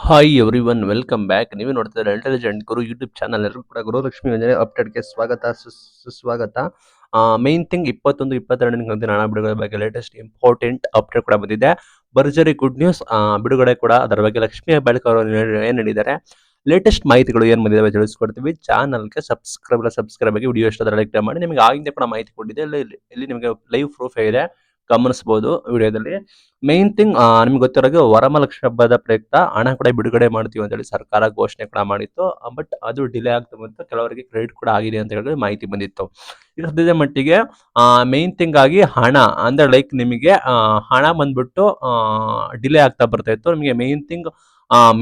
Hi everyone welcome back. ನೀವು ನೋಡ್ತಿದ್ದಾರೆ intelligent ಗುರು YouTube channel. ಎಲ್ಲರೂ ಕೂಡ ಗೃಹಲಕ್ಷ್ಮಿ ಯೋಜನೆ ಅಪ್ಡೇಟ್ಗೆ ಸ್ವಾಗತ ಸುಸ್ವಾಗತ. ಮೇನ್ ಥಿಂಗ್ 21-22 ಕಂತಿನ ಹಣ ಬಿಡುಗಡೆ ಬಗ್ಗೆ ಲೇಟೆಸ್ಟ್ ಇಂಪಾರ್ಟೆಂಟ್ ಅಪ್ಡೇಟ್ ಕೂಡ ಬಂದಿದೆ. ಭರ್ಜರಿ ಗುಡ್ ನ್ಯೂಸ್ ಬಿಡುಗಡೆ ಕೂಡ ಅದರ ಬಗ್ಗೆ ಲಕ್ಷ್ಮಿ ಹೆಬ್ಬಾಳ್ಕರ್ ಅವರು ಏನು ಹೇಳಿದ್ದಾರೆ, ಲೇಟೆಸ್ಟ್ ಮಾಹಿತಿಗಳು ಏನು ಬಂದಿದ್ದಾವೆ ತಿಳಿಸ್ಕೊಡ್ತೀವಿ. ಚಾನಲ್ಗೆ ಸಬ್ಸ್ಕ್ರೈಬ್ ಆಗಿ ವಿಡಿಯೋ ಇಷ್ಟ ಲೈಕ್ ಮಾಡಿ. ನಿಮಗೆ ಆಗಿಂದ ಕೂಡ ಮಾಹಿತಿ ಕೊಟ್ಟಿದೆ, ಇಲ್ಲಿ ನಿಮಗೆ ಲೈವ್ ಪ್ರೂಫ್ ಇದೆ, ಗಮನಿಸಬಹುದು ವಿಡಿಯೋದಲ್ಲಿ. ಮೇನ್ ಥಿಂಗ್ ನಿಮ್ಗೆ ಗೊತ್ತಿರೋ ವರಮಹಾಲಕ್ಷ್ಮಿ ಹಬ್ಬದ ಪ್ರಯುಕ್ತ ಹಣ ಕೂಡ ಬಿಡುಗಡೆ ಮಾಡ್ತೀವಿ ಅಂತ ಹೇಳಿ ಸರ್ಕಾರ ಘೋಷಣೆ ಕೂಡ ಮಾಡಿತ್ತು. ಬಟ್ ಅದು ಡಿಲೇ ಆಗ್ತಾ ಬಂತು, ಕೆಲವರಿಗೆ ಕ್ರೆಡಿಟ್ ಕೂಡ ಆಗಿದೆ ಅಂತ ಹೇಳಿ ಮಾಹಿತಿ ಬಂದಿತ್ತು. ಈಗ ಸದ್ಯದ ಮಟ್ಟಿಗೆ ಮೇನ್ ಥಿಂಗ್ ಆಗಿ ಹಣ ಅಂದ್ರೆ ಲೈಕ್ ನಿಮಗೆ ಹಣ ಬಂದ್ಬಿಟ್ಟು ಡಿಲೇ ಆಗ್ತಾ ಬರ್ತಾ ಇತ್ತು. ನಿಮಗೆ main thing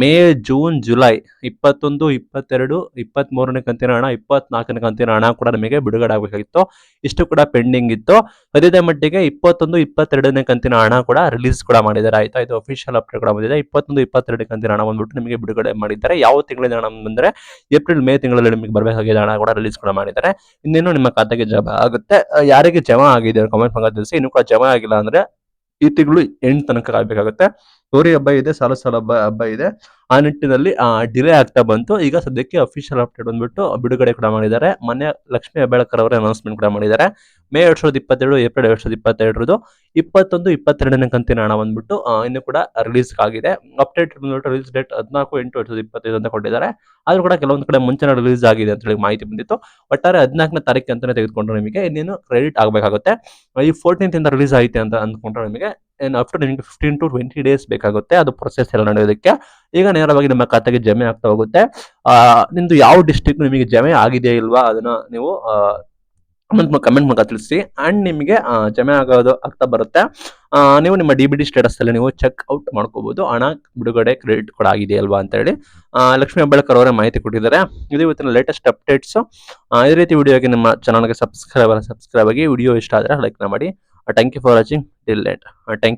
May, June, July 21, 22, 23ನೇ ಕಂತಿನ ಹಣ, 24ನೇ ಕಂತಿನ ಹಣ ಕೂಡ ನಮಗೆ ಬಿಡುಗಡೆ ಆಗಬೇಕಾಗಿತ್ತು. ಇಷ್ಟು ಕೂಡ ಪೆಂಡಿಂಗ್ ಇತ್ತು. ಸದ್ಯದ ಮಟ್ಟಿಗೆ 21, 22ನೇ ಕಂತಿನ ಹಣ ಕೂಡ ರಿಲೀಸ್ ಕೂಡ ಮಾಡಿದ್ದಾರೆ. ಆಯ್ತಾ, ಇದು ಅಫಿಷಿಯಲ್ ಅಪ್ಡೇಟ್ ಕೂಡ ಬಂದಿದೆ. 21, 22 ಕಂತಿನ ಹಣ ಬಂದ್ಬಿಟ್ಟು ನಿಮಗೆ ಬಿಡುಗಡೆ ಮಾಡಿದ್ದಾರೆ. ಯಾವ ತಿಂಗಳಿನ ಹಣ ಬಂದರೆ ಏಪ್ರಿಲ್, ಮೇ ತಿಂಗಳಲ್ಲಿ ನಿಮಗೆ ಬರಬೇಕಾಗಿದ್ದ ಹಣ ಕೂಡ ರಿಲೀಸ್ ಕೂಡ ಮಾಡಿದ್ದಾರೆ. ಇನ್ನೇನು ನಿಮ್ಮ ಖಾತೆಗೆ ಜಮಾ ಆಗುತ್ತೆ. ಯಾರಿಗೆ ಜಮಾ ಆಗಿದೆ ಕಮೆಂಟ್ ಮಾಡಿ ತಿಳಿಸಿ. ಇನ್ನು ಕೂಡ ಜಮಾ ಆಗಿಲ್ಲ ಅಂದ್ರೆ ಈ ತಿಂಗಳು ಎಂಡ್ ತನಕ ಆಗಬೇಕಾಗುತ್ತೆ. ಗೌರಿ ಹಬ್ಬ ಇದೆ, ಸಾಲ ಹಬ್ಬ ಇದೆ. ಆ ನಿಟ್ಟಿನಲ್ಲಿ ಡಿಲೇ ಆಗ್ತಾ ಬಂತು. ಈಗ ಸದ್ಯಕ್ಕೆ ಅಫಿಷಿಯಲ್ ಅಪ್ಡೇಟ್ ಬಂದ್ಬಿಟ್ಟು ಬಿಡುಗಡೆ ಕೂಡ ಮಾಡಿದ್ದಾರೆ. ಮೊನ್ನೆ ಲಕ್ಷ್ಮಿ ಹೆಬ್ಬಾಳ್ಕರ್ ಅವರೇ ಅನೌನ್ಸ್ಮೆಂಟ್ ಕೂಡ ಮಾಡಿದ್ದಾರೆ. ಮೇ 2022, ಏಪ್ರಿಲ್ 2022 21, 22ನೇ ಕಂತಿನ ಹಣ ಬಂದ್ಬಿಟ್ಟು ಇನ್ನು ಕೂಡ ರಿಲೀಸ್ ಆಗಿದೆ. ಅಪ್ಡೇಟ್ ಬಂದ್ಬಿಟ್ಟು ರಿಲೀಸ್ ಡೇಟ್ 14/8/2025 ಅಂತ ಕೊಟ್ಟಿದ್ದಾರೆ. ಆದ್ರೂ ಕೂಡ ಕೆಲವೊಂದು ಕಡೆ ಮುಂಚೆನೇ ರಿಲೀಸ್ ಆಗಿದೆ ಅಂತ ಹೇಳಿ ಮಾಹಿತಿ ಬಂದಿತ್ತು. ಒಟ್ಟಾರೆ 14ನೇ ತಾರೀಕು ಅಂತಾನೆ ತೆಗೆದುಕೊಂಡ್ರೆ ನಿಮಗೆ ಇನ್ನೇನು ಕ್ರೆಡಿಟ್ ಆಗಬೇಕಾಗುತ್ತೆ. ಈ 14th ಇಂದ ರಿಲೀಸ್ ಆಯ್ತು ಅಂತ ಅಂದ್ಕೊಂಡ್ರೆ ನಿಮಗೆ ಆಫ್ಟರ್ ನಿಮಗೆ 15 to 20 ಡೇಸ್ ಬೇಕಾಗುತ್ತೆ ಅದು ಪ್ರೊಸೆಸ್ ಎಲ್ಲ ನಡೆಯೋದಕ್ಕೆ. ಈಗ ನೇರವಾಗಿ ನಿಮ್ಮ ಖಾತೆಗೆ ಜಮೆ ಆಗ್ತಾ ಹೋಗುತ್ತೆ. ನಿಮ್ದು ಯಾವ ಡಿಸ್ಟ್ರಿಕ್ಟ್ ನಿಮಗೆ ಜಮೆ ಆಗಿದೆಯಾ ಇಲ್ವಾ ಅದನ್ನ ನೀವು ಕಮೆಂಟ್ ಮೂಲಕ ತಿಳಿಸಿ. ಅಂಡ್ ನಿಮಗೆ ಜಮೆ ಆಗೋದು ಆಗ್ತಾ ಬರುತ್ತೆ. ನೀವು ನಿಮ್ಮ DBT ಸ್ಟೇಟಸ್ ಅಲ್ಲಿ ನೀವು ಚೆಕ್ ಔಟ್ ಮಾಡ್ಕೋಬಹುದು, ಹಣ ಬಿಡುಗಡೆ ಕ್ರೆಡಿಟ್ ಕೂಡ ಆಗಿದೆ ಅಲ್ವಾ ಅಂತ ಹೇಳಿ. ಲಕ್ಷ್ಮಿ ಹೆಬ್ಬಾಳ್ಕರ್ ಅವರೇ ಮಾಹಿತಿ ಕೊಟ್ಟಿದ್ದಾರೆ. ಇದು ಇವತ್ತಿನ ಲೇಟೆಸ್ಟ್ ಅಪ್ಡೇಟ್ಸ್. ಇದೇ ರೀತಿ ವಿಡಿಯೋಗೆ ನಿಮ್ಮ ಚಾನಲ್ಗೆ ಸಬ್ಸ್ಕ್ರೈಬ್ ಆಗಿ ವಿಡಿಯೋ ಇಷ್ಟ ಆದರೆ ಲೈಕ್ ಮಾಡಿ. Thank you for watching till late. Thank